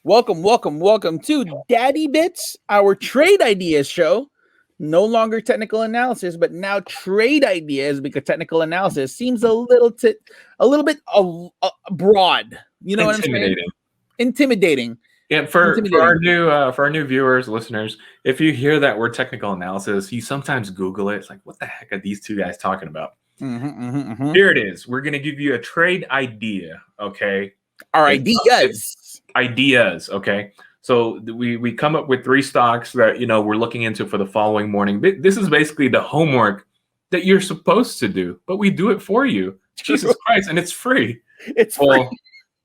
Welcome to Daddy Bits, our trade ideas show. No longer technical analysis, but now trade ideas, because technical analysis seems a little bit broad. You know what I'm saying? Intimidating. Yeah, for our new viewers, listeners, if you hear that word technical analysis, you sometimes Google it. It's like, what the heck are these two guys talking about? Here it is. We're gonna give you a trade idea. Okay. Our ideas. Okay. So we come up with 3 stocks that we're looking into for the following morning. This is basically the homework that you're supposed to do, but we do it for you. Jesus Christ, and it's free. It's free.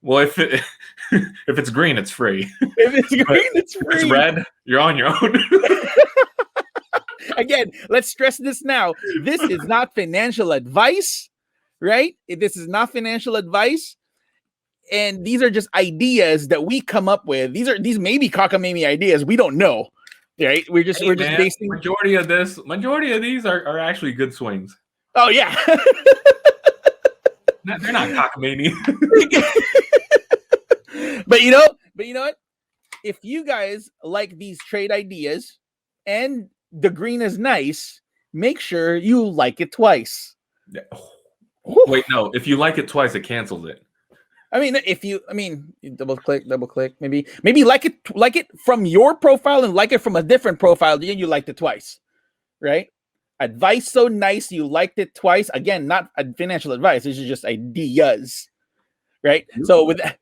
Well, if it's green, it's free. If it's green, it's free. If it's red, you're on your own. Again, let's stress this now. This is not financial advice, right? This is not financial advice. And these are just ideas that we come up with. These may be cockamamie ideas. We don't know, right? We're just basing. Majority of these are actually good swings. Oh yeah, they're not cockamamie. But you know what? If you guys like these trade ideas and the green is nice, make sure you like it twice. Wait, no. If you like it twice, it cancels it. I mean, double click, maybe like it from your profile and like it from a different profile. Then you liked it twice, right? Advice so nice you liked it twice. Again, not financial advice. This is just ideas, right? So with that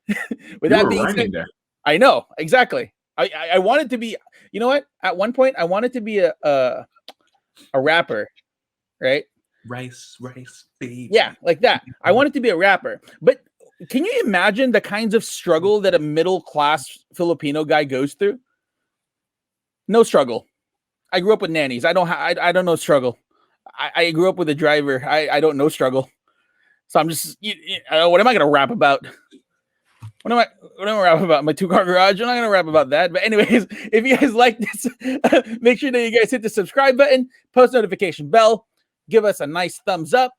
being said, I know exactly. I wanted to be. You know what? At one point, I wanted to be a rapper, right? Rice, baby. Yeah, like that. I wanted to be a rapper, but. Can you imagine the kinds of struggle that a middle-class Filipino guy goes through? No struggle. I grew up with nannies. I don't know struggle. I grew up with a driver. I don't know struggle. So I'm just, what am I going to rap about? What am I going to rap about? My 2-car garage? I'm not going to rap about that. But anyways, if you guys like this, make sure that you guys hit the subscribe button, post notification bell, give us a nice thumbs up.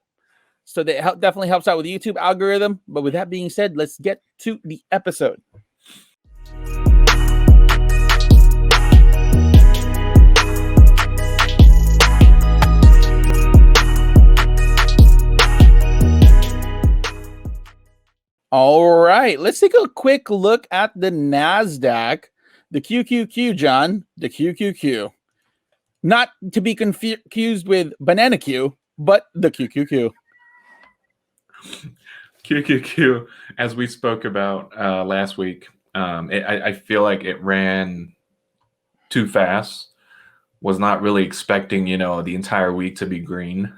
So that definitely helps out with the YouTube algorithm. But with that being said, let's get to the episode. All right, let's take a quick look at the NASDAQ, the QQQ, John, the QQQ. Not to be confused with Banana Q, but the QQQ. QQQ, as we spoke about last week, I feel like it ran too fast. Was not really expecting, the entire week to be green.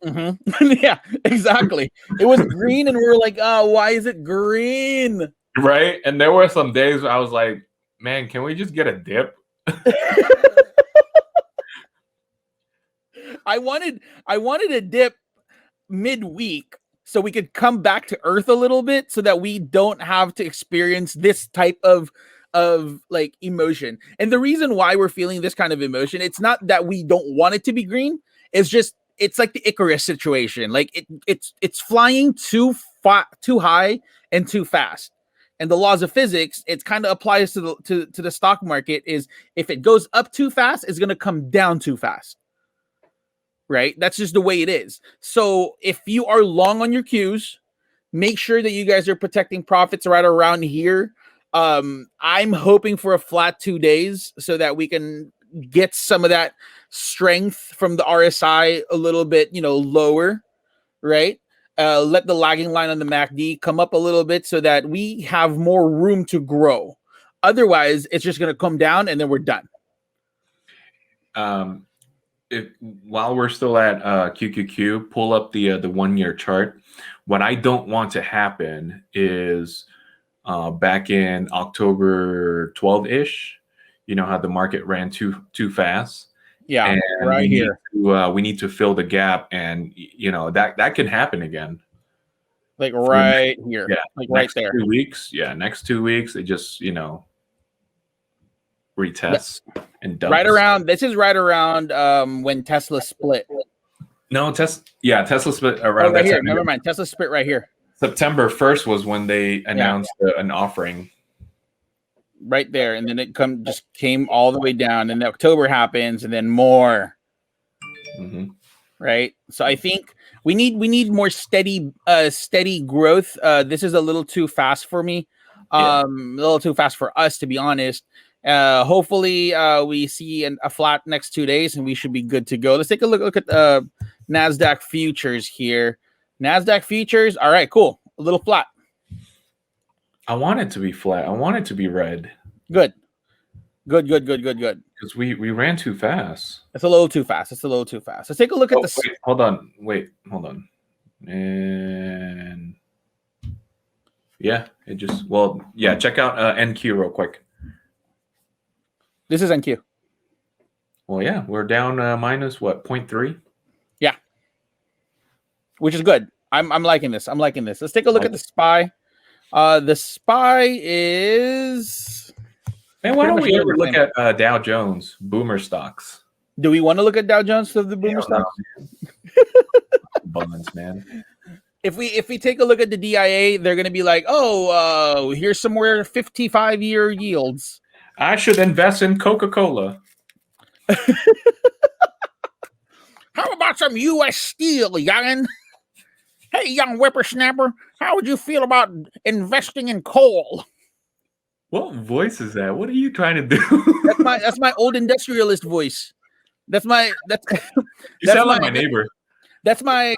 Yeah, exactly. It was green, and we were like, "Oh, why is it green?" Right? And there were some days where I was like, "Man, can we just get a dip?" I wanted a dip midweek, so we could come back to earth a little bit, so that we don't have to experience this type of like emotion. And the reason why we're feeling this kind of emotion, it's not that we don't want it to be green. It's like the Icarus situation. Like it's flying too high and too fast. And the laws of physics, it kind of applies to the stock market, is if it goes up too fast, it's going to come down too fast. Right? That's just the way it is. So if you are long on your Qs, make sure that you guys are protecting profits right around here. I'm hoping for a flat 2 days so that we can get some of that strength from the RSI a little bit, lower, right? Let the lagging line on the MACD come up a little bit so that we have more room to grow. Otherwise, it's just going to come down and then we're done. While we're still at QQQ, pull up the 1-year chart. What I don't want to happen is back in October 12-ish, how the market ran too fast. Yeah, and right here. We need to fill the gap, and that can happen again. Like right here. Yeah, like right there. 2 weeks. Yeah, next 2 weeks, it just retest and dumps. This is right around when Tesla split. No, Tesla split around right here. Never mind. Tesla split right here. September 1st was when they announced an offering. right there, and then it just came all the way down, and then October happens, and then more. Right. So I think we need more steady growth. This is a little too fast for me. A little too fast for us, to be honest. Hopefully we see a flat next 2 days, and we should be good to go. Let's take a look at NASDAQ futures here. NASDAQ futures. All right, cool. A little flat. I want it to be flat. I want it to be red. Good. Because we ran too fast. It's a little too fast. Let's take a look at this. Hold on. And yeah, check out NQ real quick. This is NQ. Well, yeah, we're down minus what, 0.3? Yeah. Which is good. I'm liking this. Let's take a look at the SPY. The SPY is... Man, why don't we ever look at Dow Jones, boomer stocks? Do we want to look at Dow Jones of the boomer stocks? Bonds, man. If we take a look at the DIA, they're going to be like, oh, here's somewhere 55-year yields. I should invest in Coca-Cola. How about some U.S. Steel, youngin'? Hey, young whippersnapper, how would you feel about investing in coal? What voice is that? What are you trying to do? That's my old industrialist voice. You sound like my neighbor. That's my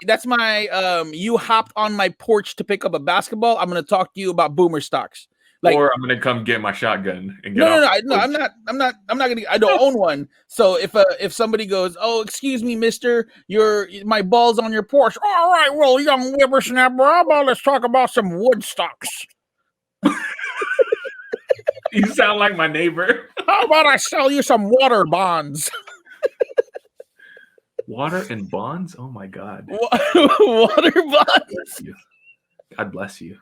you hopped on my porch to pick up a basketball. I'm going to talk to you about boomer stocks. Or I'm going to come get my shotgun and get No, I'm not going to. I don't own one. So if somebody goes, "Oh, excuse me, mister, my ball's on your porch." All right, well, young whippersnapper, how about let's talk about some wood stocks? You sound like my neighbor. How about I sell you some water bonds? Water and bonds? Oh my God. Water bonds. God bless you.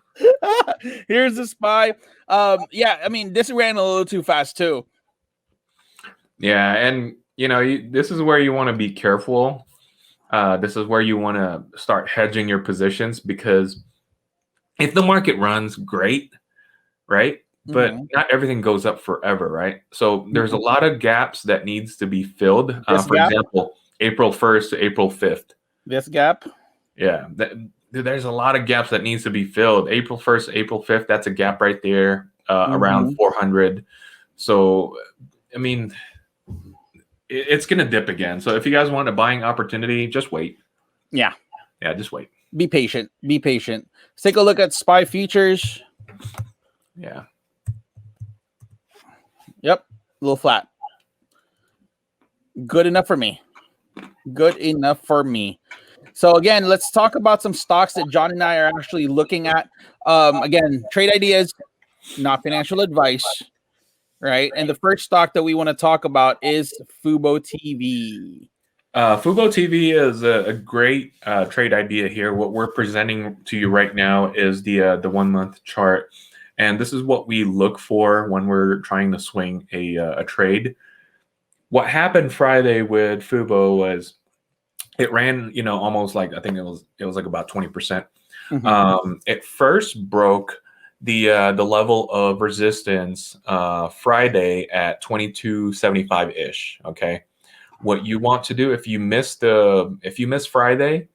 Here's the SPY. I mean, this ran a little too fast too. Yeah, and this is where you want to be careful. This is where you want to start hedging your positions, because if the market runs, great, right? But not everything goes up forever, right? So there's a lot of gaps that needs to be filled. For example, April 1st to April 5th. This gap? Yeah. There's a lot of gaps that needs to be filled. April 1st to April 5th, that's a gap right there, around 400. So, I mean, it's going to dip again. So if you guys want a buying opportunity, just wait. Yeah. Yeah, just wait. Be patient. Let's take a look at SPY futures. Yeah. Yep. A little flat. Good enough for me. So again, let's talk about some stocks that John and I are actually looking at. Again, trade ideas, not financial advice, right? And the first stock that we want to talk about is Fubotv. Fubotv is a great trade idea here. What we're presenting to you right now is the 1 month chart. And this is what we look for when we're trying to swing a trade. What happened Friday with Fubo was it ran, almost like, I think it was like about 20%. It first broke the level of resistance Friday at 22.75 ish. Okay, what you want to do if you miss Friday,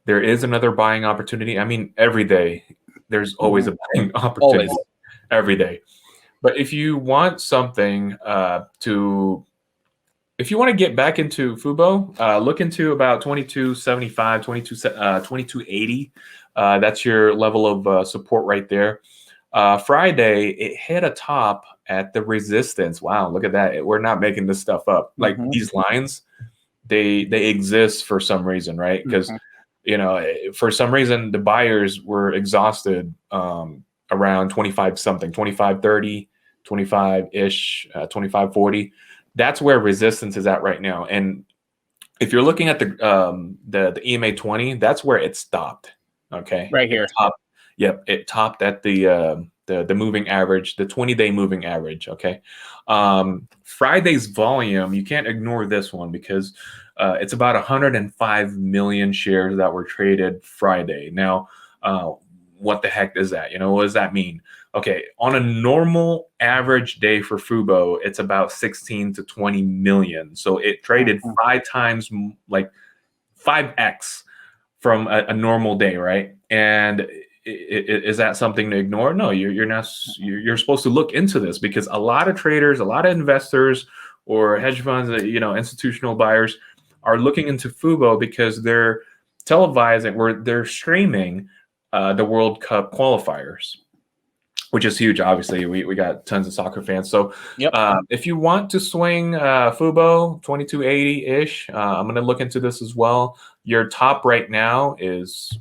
there is another buying opportunity. I mean, every day there's always a buying opportunity. Every day. But if you want something if you want to get back into Fubo, look into about 22.75, 22.80. That's your level of support right there. Friday, it hit a top at the resistance. Wow, look at that. We're not making this stuff up. Like these lines, they exist for some reason, right? Because for some reason the buyers were exhausted around 25 something, 25.30, 25-ish, 25.40. That's where resistance is at right now. And if you're looking at the EMA 20, that's where it stopped. Okay, right here. It topped at the moving average, the 20-day moving average. Okay, Friday's volume, you can't ignore this one because it's about 105 million shares that were traded Friday. Now, what the heck is that? What does that mean? Okay, on a normal average day for Fubo, it's about 16 to 20 million. So it traded 5 times, like 5x from a normal day, right? And is that something to ignore? No, you're not. You're supposed to look into this, because a lot of traders, a lot of investors, or hedge funds, institutional buyers are looking into Fubo because they're televising, where they're streaming the World Cup qualifiers, which is huge. Obviously, we got tons of soccer fans. So if you want to swing Fubo 2280-ish, I'm going to look into this as well. Your top right now is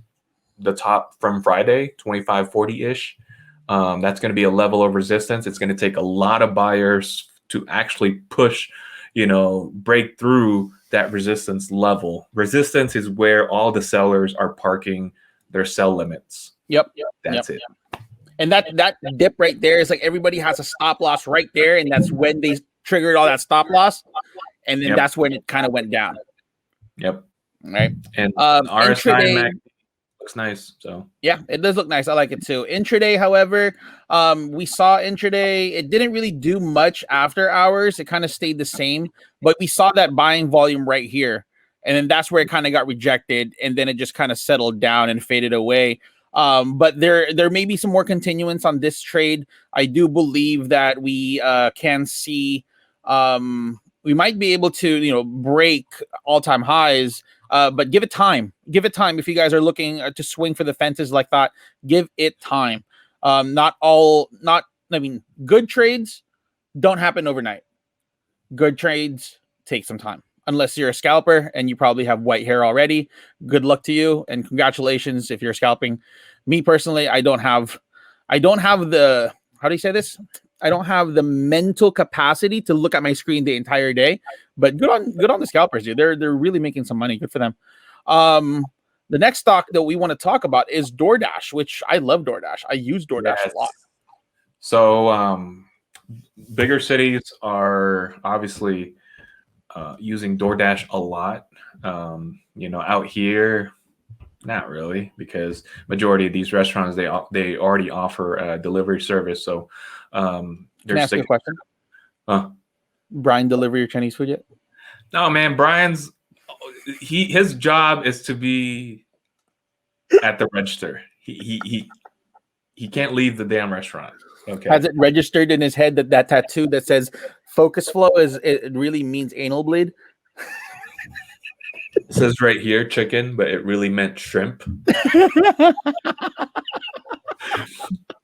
the top from Friday, 2540-ish. That's going to be a level of resistance. It's going to take a lot of buyers to actually push, break through that resistance level. Resistance is where all the sellers are parking their sell limits. That's it. And that dip right there is like everybody has a stop loss right there, and that's when they triggered all that stop loss, and then that's when it kind of went down. Right. And RSI Mac looks nice. So yeah, it does look nice. I like it too. Intraday, however, we saw intraday. It didn't really do much after hours. It kind of stayed the same, but we saw that buying volume right here, and then that's where it kind of got rejected, and then it just kind of settled down and faded away. But there may be some more continuance on this trade. I do believe that we can see we might be able to break all-time highs, but give it time. Give it time. If you guys are looking to swing for the fences like that, give it time. Good trades don't happen overnight. Good trades take some time. Unless you're a scalper and you probably have white hair already. Good luck to you and congratulations if you're scalping. Me personally, I don't have the, how do you say this? I don't have the mental capacity to look at my screen the entire day. But good on the scalpers, dude. They're really making some money. Good for them. The next stock that we want to talk about is DoorDash, which I love DoorDash. I use DoorDash a lot. So bigger cities are obviously using DoorDash a lot. Out here, not really, because majority of these restaurants they already offer a delivery service. So can I ask you a question? Brian deliver your Chinese food yet? No, man. Brian's his job is to be at the register. He can't leave the damn restaurant. Okay. Has it registered in his head that tattoo that says focus flow it really means anal bleed? It says right here chicken, but it really meant shrimp.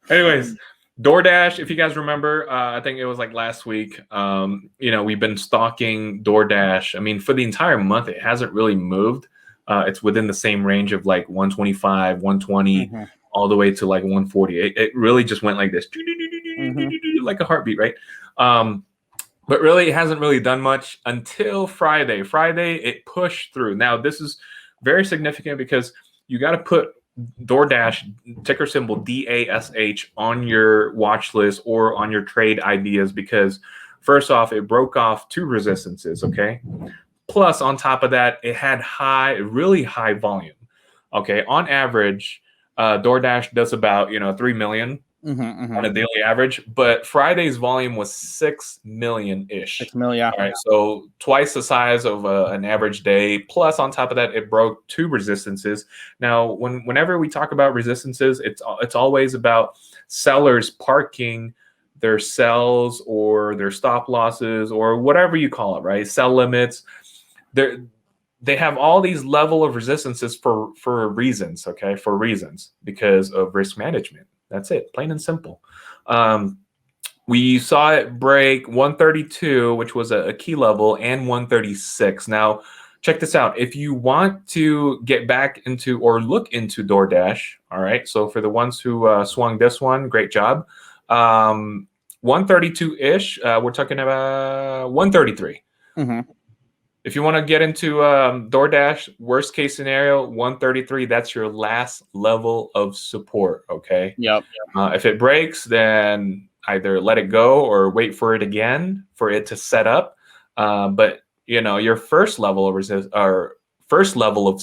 Anyways, DoorDash, if you guys remember, I think it was like last week, we've been stalking DoorDash. I mean, for the entire month, it hasn't really moved. It's within the same range of like 125, 120, all the way to like 140. It really just went like this, like a heartbeat, right? But really, it hasn't really done much until Friday. Friday, it pushed through. Now, this is very significant because you got to put DoorDash, ticker symbol DASH, on your watch list or on your trade ideas, because first off, it broke off 2 resistances, okay? Plus, on top of that, it had really high volume, okay? On average, DoorDash does about 3 million on a daily average, but Friday's volume was 6 million-ish. 6 million. All right, so twice the size of an average day. Plus, on top of that, it broke 2 resistances. Now, whenever we talk about resistances, it's always about sellers parking their sells or their stop losses or whatever you call it, right? Sell limits. They have all these level of resistances for reasons, okay? For reasons, because of risk management. That's it, plain and simple. We saw it break 132, which was a key level, and 136. Now, check this out. If you want to get back into or look into DoorDash, all right, so for the ones who swung this one, great job. 132-ish, we're talking about 133. If you want to get into DoorDash, worst case scenario, 133, that's your last level of support, okay? If it breaks, then either let it go or wait for it again for it to set up. But, your first level of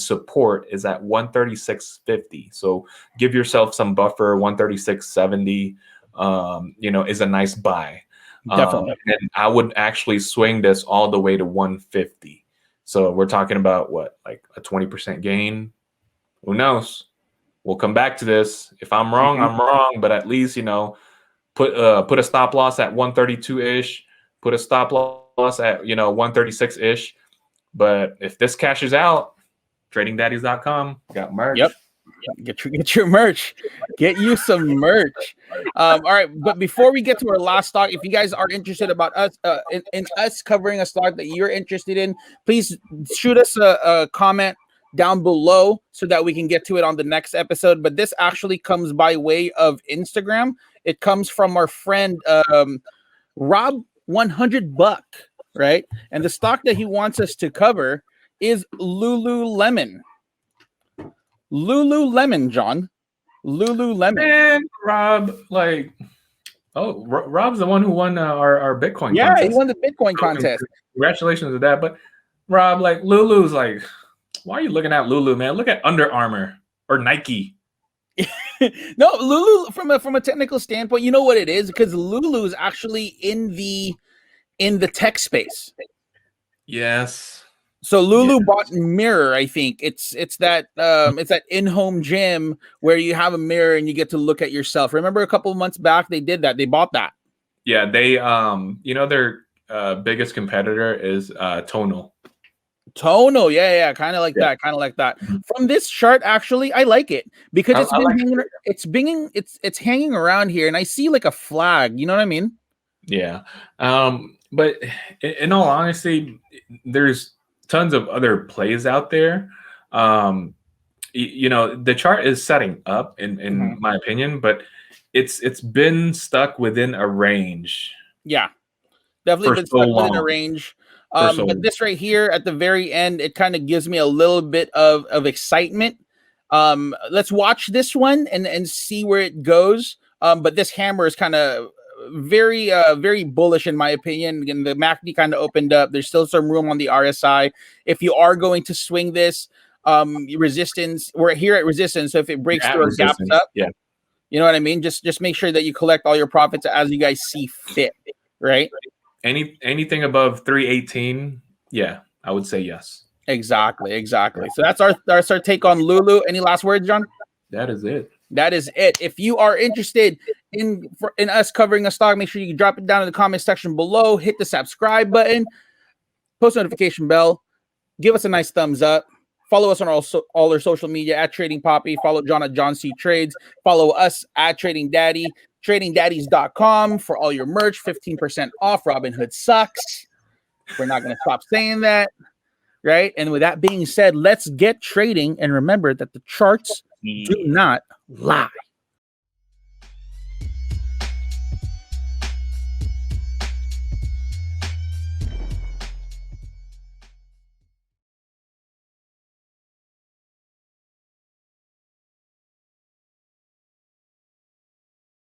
support is at 136.50. So give yourself some buffer, 136.70. is a nice buy. Definitely. And I would actually swing this all the way to 150. So we're talking about what, like a 20% gain? Who knows? We'll come back to this. If I'm wrong, I'm wrong. But at least, put a stop loss at 132-ish, put a stop loss at 136-ish. But if this cashes out, tradingdaddies.com, got merch. Yep. Get your merch. Get you some merch. All right, but before we get to our last stock, if you guys are interested about us in us covering a stock that you're interested in, please shoot us a comment down below so that we can get to it on the next episode. But this actually comes by way of Instagram. It comes from our friend Rob $100, right? And the stock that he wants us to cover is Lululemon. Lululemon, John. Lululemon. And Rob, Rob's the one who won our Bitcoin Yeah, contest. he won the Bitcoin contest. Congratulations to that. But Rob, Lulu's why are you looking at Lulu, man? Look at Under Armour or Nike. No, Lulu from a technical standpoint, you know what it is? Because Lulu is actually in the tech space. Yes. So Lulu bought Mirror, I think. It's that in-home gym where you have a mirror and you get to look at yourself. Remember a couple of months back they did that. They bought that. Yeah, they their biggest competitor is Tonal. Tonal, yeah, kind of like that. From this chart, actually, I like it because it's hanging around here, and I see like a flag. You know what I mean? Yeah, but in all honesty, there's tons of other plays out there. The chart is setting up, in my opinion, but it's been stuck within a range. Yeah, definitely been stuck within a range. But this right here at the very end, it kind of gives me a little bit of excitement. Let's watch this one and see where it goes. But this hammer is kind of very bullish in my opinion. And the MACD kind of opened up. There's still some room on the RSI. If you are going to swing this, resistance, we're here at resistance. So if it breaks through or gaps up, you know what I mean? Just make sure that you collect all your profits as you guys see fit, right? Anything above 318, I would say yes. Exactly. So that's our take on Lulu. Any last words, John? That is it. If you are interested in us covering a stock, make sure you drop it down in the comment section below. Hit the subscribe button, post notification bell, give us a nice thumbs up. Follow us on all our social media at Trading Poppy. Follow John at John C Trades. Follow us at Trading Daddy. TradingDaddies.com for all your merch. 15% off. Robinhood sucks. We're not going to stop saying that, right? And with that being said, let's get trading. And remember that the charts do not lie.